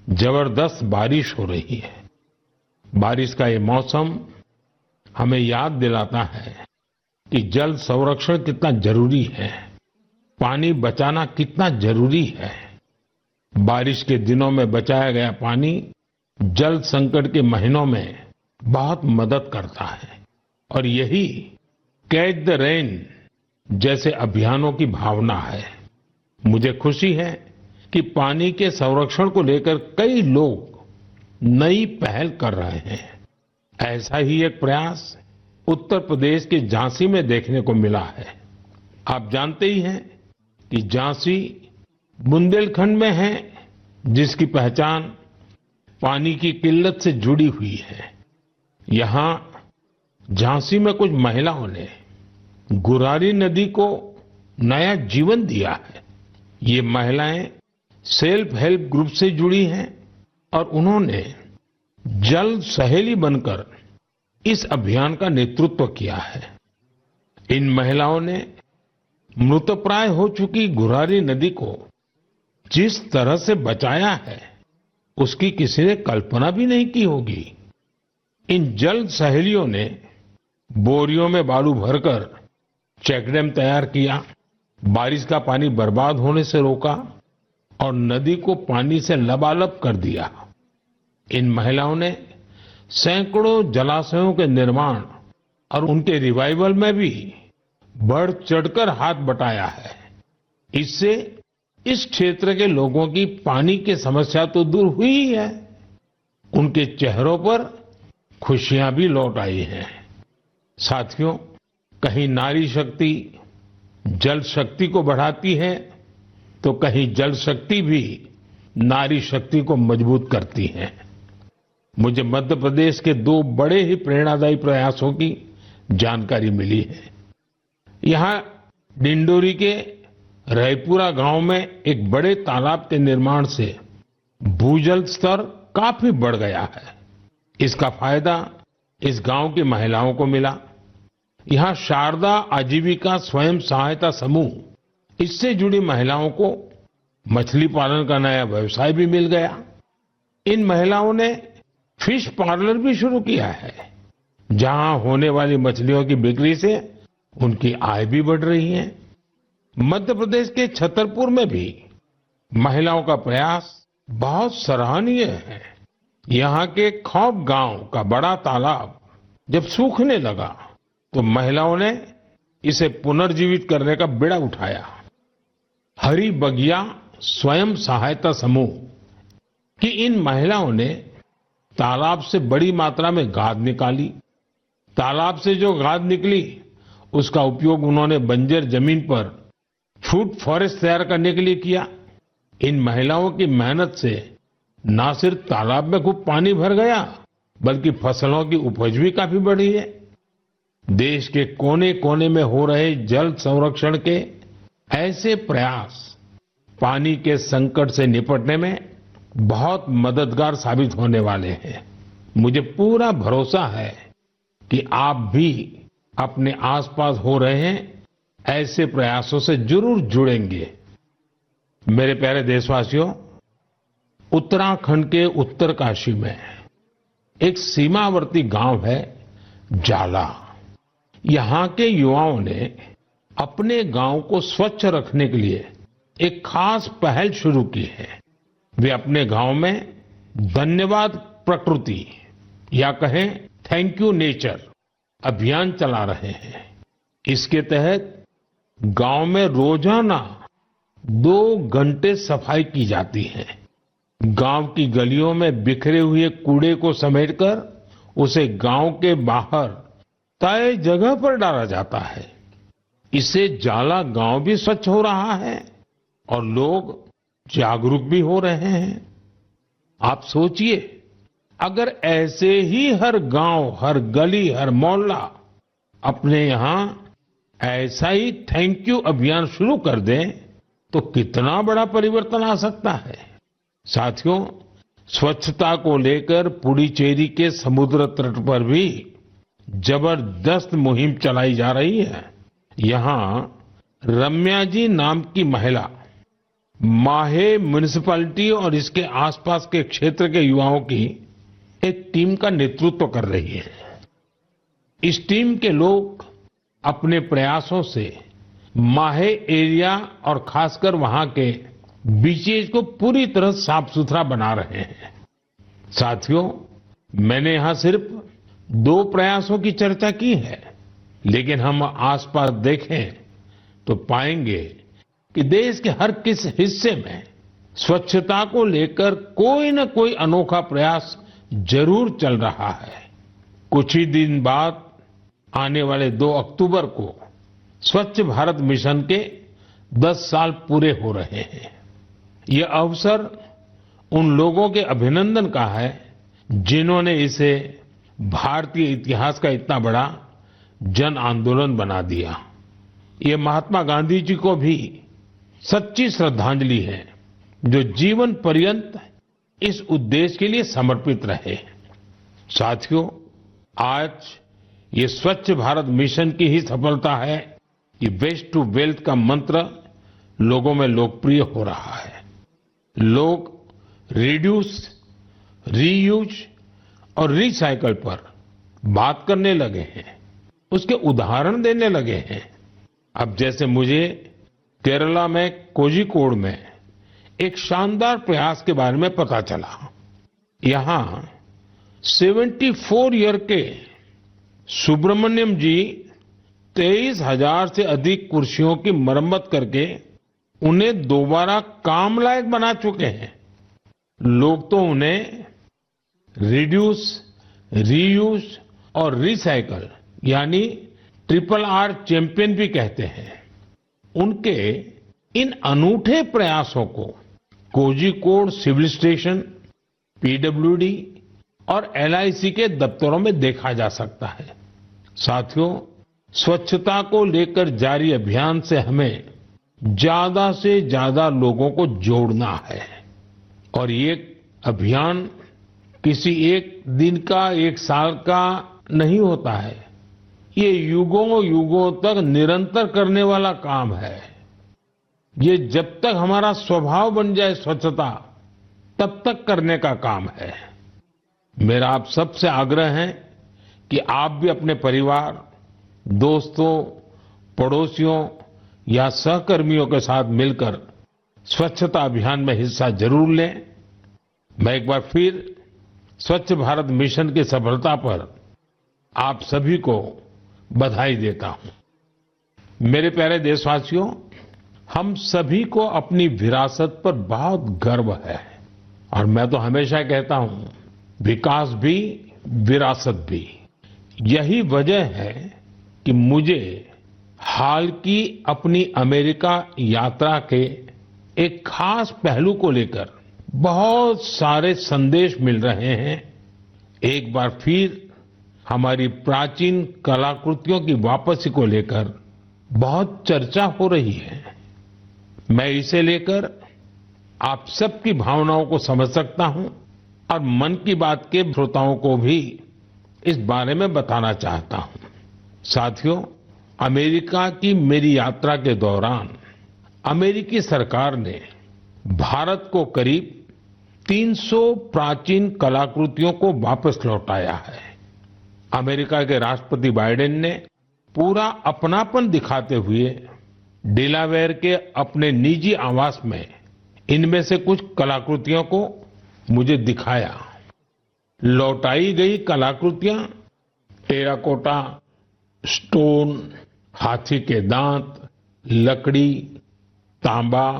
जबरदस्त बारिश हो रही है। बारिश का ये मौसम हमें याद दिलाता है कि जल संरक्षण कितना जरूरी है, पानी बचाना कितना जरूरी है। बारिश के दिनों में बचाया गया पानी जल संकट के महीनों में बहुत मदद करता है और यही कैच द रेन जैसे अभियानों की भावना है। मुझे खुशी है कि पानी के संरक्षण को लेकर कई लोग नई पहल कर रहे हैं। ऐसा ही एक प्रयास उत्तर प्रदेश के झांसी में देखने को मिला है। आप जानते ही हैं कि झांसी बुंदेलखंड में है, जिसकी पहचान पानी की किल्लत से जुड़ी हुई है। यहां झांसी में कुछ महिलाओं ने गुरारी नदी को नया जीवन दिया है। ये महिलाएं सेल्फ हेल्प ग्रुप से जुड़ी हैं और उन्होंने जल सहेली बनकर इस अभियान का नेतृत्व किया है। इन महिलाओं ने मृतप्राय हो चुकी गुरारी नदी को जिस तरह से बचाया है, उसकी किसी ने कल्पना भी नहीं की होगी। इन जल सहेलियों ने बोरियों में बालू भरकर चेकडैम तैयार किया, बारिश का पानी बर्बाद होने से रोका और नदी को पानी से लबालब कर दिया। इन महिलाओं ने सैकड़ों जलाशयों के निर्माण और उनके रिवाइवल में भी बढ़ चढ़कर हाथ बटाया है। इससे इस क्षेत्र के लोगों की पानी की समस्या तो दूर हुई ही है, उनके चेहरों पर खुशियां भी लौट आई हैं। साथियों, कहीं नारी शक्ति जल शक्ति को बढ़ाती है तो कहीं जल शक्ति भी नारी शक्ति को मजबूत करती है। मुझे मध्य प्रदेश के दो बड़े ही प्रेरणादायी प्रयासों की जानकारी मिली है। यहां डिंडोरी के रायपुरा गांव में एक बड़े तालाब के निर्माण से भूजल स्तर काफी बढ़ गया है। इसका फायदा इस गांव की महिलाओं को मिला। यहां शारदा आजीविका स्वयं सहायता समूह, इससे जुड़ी महिलाओं को मछली पालन का नया व्यवसाय भी मिल गया। इन महिलाओं ने फिश पार्लर भी शुरू किया है, जहां होने वाली मछलियों की बिक्री से उनकी आय भी बढ़ रही है। मध्य प्रदेश के छतरपुर में भी महिलाओं का प्रयास बहुत सराहनीय है। यहां के खौब गांव का बड़ा तालाब जब सूखने लगा तो महिलाओं ने इसे पुनर्जीवित करने का बीड़ा उठाया। हरी बगिया स्वयं सहायता समूह की इन महिलाओं ने तालाब से बड़ी मात्रा में गाद निकाली। तालाब से जो गाद निकली उसका उपयोग उन्होंने बंजर जमीन पर फूड फॉरेस्ट तैयार करने के लिए किया। इन महिलाओं की मेहनत से न सिर्फ तालाब में खूब पानी भर गया, बल्कि फसलों की उपज भी काफी बढ़ी है। देश के कोने कोने में हो रहे जल संरक्षण के ऐसे प्रयास पानी के संकट से निपटने में बहुत मददगार साबित होने वाले हैं। मुझे पूरा भरोसा है कि आप भी अपने आसपास हो रहे हैं ऐसे प्रयासों से जरूर जुड़ेंगे। मेरे प्यारे देशवासियों, उत्तराखंड के उत्तरकाशी में एक सीमावर्ती गांव है जाला। यहां के युवाओं ने अपने गांव को स्वच्छ रखने के लिए एक खास पहल शुरू की है। वे अपने गांव में धन्यवाद प्रकृति या कहें थैंक यू नेचर अभियान चला रहे हैं। इसके तहत गांव में रोजाना 2 घंटे सफाई की जाती है। गांव की गलियों में बिखरे हुए कूड़े को समेटकर उसे गांव के बाहर तय जगह पर डाला जाता है। इससे जाला गांव भी स्वच्छ हो रहा है और लोग जागरूक भी हो रहे हैं। आप सोचिए, अगर ऐसे ही हर गांव, हर गली, हर मोहल्ला अपने यहां ऐसा ही थैंक यू अभियान शुरू कर दें तो कितना बड़ा परिवर्तन आ सकता है। साथियों, स्वच्छता को लेकर पुडुचेरी के समुद्र तट पर भी जबरदस्त मुहिम चलाई जा रही है। यहां रम्या जी नाम की महिला माहे म्युनिसिपैलिटी और इसके आसपास के क्षेत्र के युवाओं की एक टीम का नेतृत्व कर रही है। इस टीम के लोग अपने प्रयासों से माहे एरिया और खासकर वहां के बीचेस को पूरी तरह साफ सुथरा बना रहे हैं। साथियों, मैंने यहां सिर्फ 2 प्रयासों की चर्चा की है, लेकिन हम आसपास देखें तो पाएंगे कि देश के हर किस हिस्से में स्वच्छता को लेकर कोई न कोई अनोखा प्रयास जरूर चल रहा है। कुछ ही दिन बाद आने वाले 2 अक्टूबर को स्वच्छ भारत मिशन के 10 साल पूरे हो रहे हैं। ये अवसर उन लोगों के अभिनंदन का है जिन्होंने इसे भारतीय इतिहास का इतना बड़ा जन आंदोलन बना दिया। ये महात्मा गांधी जी को भी सच्ची श्रद्धांजलि है, जो जीवन पर्यंत इस उद्देश्य के लिए समर्पित रहे। साथियों, आज ये स्वच्छ भारत मिशन की ही सफलता है कि वेस्ट टू वेल्थ का मंत्र लोगों में लोकप्रिय हो रहा है। लोग रिड्यूस, रीयूज और रिसाइकल पर बात करने लगे हैं, उसके उदाहरण देने लगे हैं। अब जैसे मुझे केरला में कोझिकोड में एक शानदार प्रयास के बारे में पता चला। यहां 74 ईयर के सुब्रमण्यम जी 23,000 से अधिक कुर्सियों की मरम्मत करके उन्हें दोबारा काम लायक बना चुके हैं। लोग तो उन्हें रिड्यूस, रीयूज और रिसाइकल यानी RRR चैंपियन भी कहते हैं। उनके इन अनूठे प्रयासों को कोझिकोड सिविल स्टेशन, पीडब्ल्यूडी और LIC के दफ्तरों में देखा जा सकता है। साथियों, स्वच्छता को लेकर जारी अभियान से हमें ज्यादा से ज्यादा लोगों को जोड़ना है और ये अभियान किसी एक दिन का, एक साल का नहीं होता है। ये युगों युगों तक निरंतर करने वाला काम है। ये जब तक हमारा स्वभाव बन जाए स्वच्छता, तब तक करने का काम है। मेरा आप सबसे आग्रह है कि आप भी अपने परिवार, दोस्तों, पड़ोसियों या सहकर्मियों के साथ मिलकर स्वच्छता अभियान में हिस्सा जरूर लें। मैं एक बार फिर स्वच्छ भारत मिशन की सफलता पर आप सभी को बधाई देता हूं। मेरे प्यारे देशवासियों, हम सभी को अपनी विरासत पर बहुत गर्व है और मैं तो हमेशा कहता हूं, विकास भी, विरासत भी। यही वजह है कि मुझे हाल की अपनी अमेरिका यात्रा के एक खास पहलू को लेकर बहुत सारे संदेश मिल रहे हैं। एक बार फिर हमारी प्राचीन कलाकृतियों की वापसी को लेकर बहुत चर्चा हो रही है। मैं इसे लेकर आप सबकी भावनाओं को समझ सकता हूं और मन की बात के श्रोताओं को भी इस बारे में बताना चाहता हूं। साथियों, अमेरिका की मेरी यात्रा के दौरान अमेरिकी सरकार ने भारत को करीब 300 प्राचीन कलाकृतियों को वापस लौटाया है। अमेरिका के राष्ट्रपति बाइडेन ने पूरा अपनापन दिखाते हुए डेलावेयर के अपने निजी आवास में इनमें से कुछ कलाकृतियों को मुझे दिखाया। लौटाई गई कलाकृतियां टेराकोटा, स्टोन, हाथी के दांत, लकड़ी, तांबा,